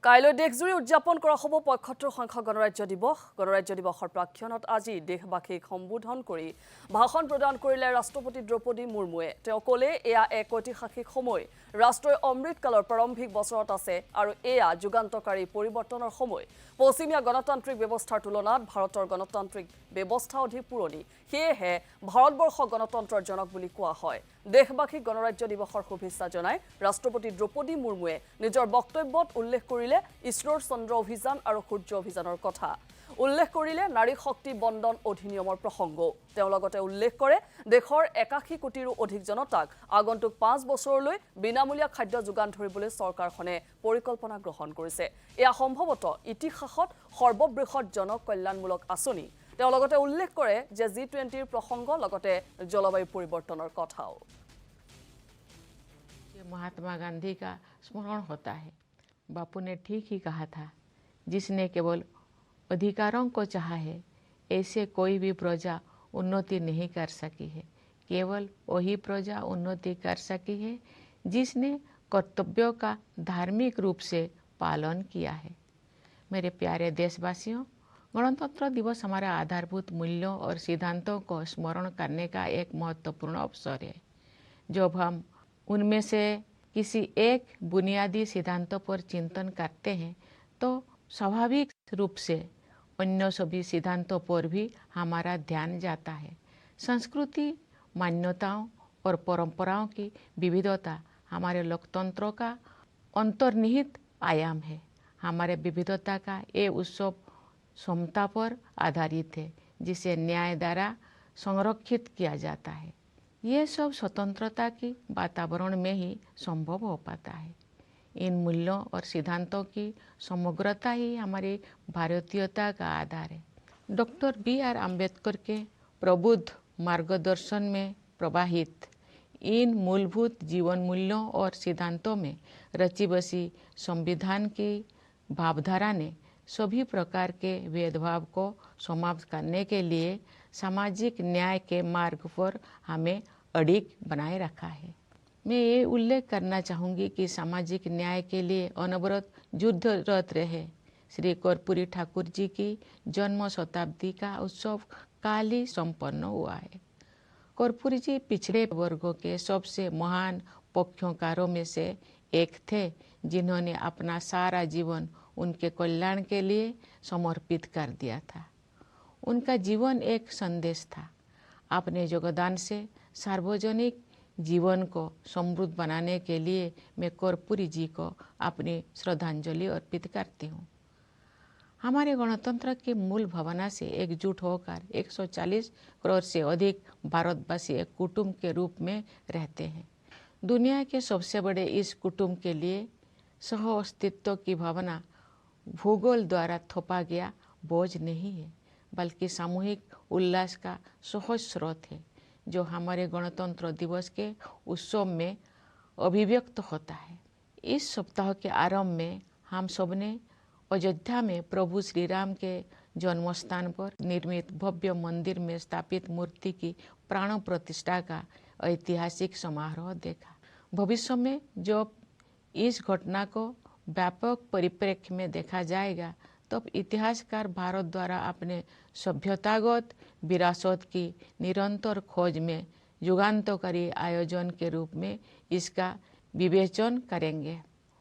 কাইলৈ দেশজুৰি উদযাপন কৰা হ'ব ৭৫ সংখ্যক গণৰাজ্য দিৱস। গণৰাজ্য দিৱসৰ প্ৰাক্ষণত আজি দেশবাসীক সম্বোধন কৰি ভাষণ প্ৰদান কৰিলে ৰাষ্ট্ৰপতি দ্ৰৌপদী মুৰ্মুৱে। তেওঁ ক'লে এয়া এক ঐতিহাসিক সময়, ৰাষ্ট্ৰই অমৃতকালৰ প্ৰাৰম্ভিক বছৰত আছে আৰু এয়া যুগান্তকাৰী পৰিৱৰ্তনৰ সময়। পশ্চিমীয়া গণতান্ত্ৰিক ব্যৱস্থাৰ তুলনাত ভাৰতৰ গণতান্ত্ৰিক ব্যৱস্থা অধিক পুৰণি, সেয়েহে ভাৰতবৰ্ষ গণতন্ত্ৰৰ জনক বুলি কোৱা হয়। দেশবাসীক গণৰাজ্য দিৱসৰ শুভেচ্ছা জনাই ৰাষ্ট্ৰপতি দ্ৰৌপদী মুৰ্মুৱে নিজৰ বক্তব্যত উল্লেখ কৰিলে ইছৰোৰ চন্দ্ৰ অভিযান আৰু সূৰ্য অভিযানৰ কথা। উল্লেখ কৰিলে নাৰী শক্তি বন্দন অধিনিয়মৰ প্ৰসংগও। তেওঁ লগতে উল্লেখ কৰে দেশৰ ৮১ কোটিৰো অধিক জনতাক আগন্তুক ৫ বছৰলৈ বিনামূলীয়া খাদ্য যোগান ধৰিবলৈ চৰকাৰখনে পৰিকল্পনা গ্ৰহণ কৰিছে। এয়া সম্ভৱতঃ ইতিহাসত সৰ্ববৃহৎ জনকল্যাণমূলক আঁচনি। তেওঁ লগতে উল্লেখ কৰে যে G20ৰ প্ৰসংগ লগতে জলবায়ু পৰিৱৰ্তনৰ কথাও। महात्मा गांधी का स्मरण होता है। बापू ने ठीक ही कहा था, जिसने केवल अधिकारों को चाहा है, ऐसे कोई भी प्रजा उन्नति नहीं कर सकी है। केवल वही प्रजा उन्नति कर सकी है जिसने कर्तव्यों का धार्मिक रूप से पालन किया है। मेरे प्यारे देशवासियों, गणतंत्र दिवस हमारे आधारभूत मूल्यों और सिद्धांतों को स्मरण करने का एक महत्वपूर्ण अवसर है। जब हम उनमें से किसी एक बुनियादी सिद्धांतों पर चिंतन करते हैं तो स्वाभाविक रूप से अन्य सभी सिद्धांतों पर भी हमारा ध्यान जाता है। संस्कृति, मान्यताओं और परंपराओं की विविधता हमारे लोकतंत्रों का अंतर्निहित आयाम है। हमारे विविधता का ये उत्सव समता पर आधारित है, जिसे न्याय द्वारा संरक्षित किया जाता है। ये सब स्वतंत्रता की वातावरण में ही संभव हो पाता है। इन मूल्यों और सिद्धांतों की समग्रता ही हमारी भारतीयता का आधार है। Doctor B.R. अम्बेडकर के प्रबुद्ध मार्गदर्शन में प्रवाहित इन मूलभूत जीवन मूल्यों और सिद्धांतों में रची बसी संविधान की भावधारा ने सभी प्रकार के भेदभाव को समाप्त करने के लिए सामाजिक न्याय के मार्ग पर हमें अडिग बनाए रखा है। मैं ये उल्लेख करना चाहूँगी कि सामाजिक न्याय के लिए अनवरत युद्धरत रहे श्री कर्पूरी ठाकुर जी की जन्म शताब्दी का उत्सव काल ही संपन्न हुआ है। कर्पूरी जी पिछड़े वर्गों के सबसे महान पक्षकारों में से एक थे, जिन्होंने अपना सारा जीवन उनके कल्याण के लिए समर्पित कर दिया था। उनका जीवन एक संदेश था। अपने योगदान से सार्वजनिक जीवन को समृद्ध बनाने के लिए मैं कर्पूरी जी को अपनी श्रद्धांजलि अर्पित करती हूँ। हमारे गणतंत्र की मूल भावना से एकजुट होकर 140 करोड़ से अधिक भारतवासी एक कुटुंब के रूप में रहते हैं। दुनिया के सबसे बड़े इस कुटुंब के लिए सह अस्तित्व की भावना भूगोल द्वारा थोपा गया बोझ नहीं है, बल्कि सामूहिक उल्लास का सहज स्रोत है, जो हमारे गणतंत्र दिवस के उत्सव में अभिव्यक्त होता है। इस सप्ताह के आरंभ में हम सबने अयोध्या में प्रभु श्री राम के जन्मस्थान पर निर्मित भव्य मंदिर में स्थापित मूर्ति की प्राण प्रतिष्ठा का ऐतिहासिक समारोह देखा। भविष्य में जब इस घटना को व्यापक परिप्रेक्ष्य में देखा जाएगा, तब इतिहासकार भारत द्वारा अपने सभ्यतागत विरासत की निरंतर खोज में युगांतकारी आयोजन के रूप में इसका विवेचन करेंगे।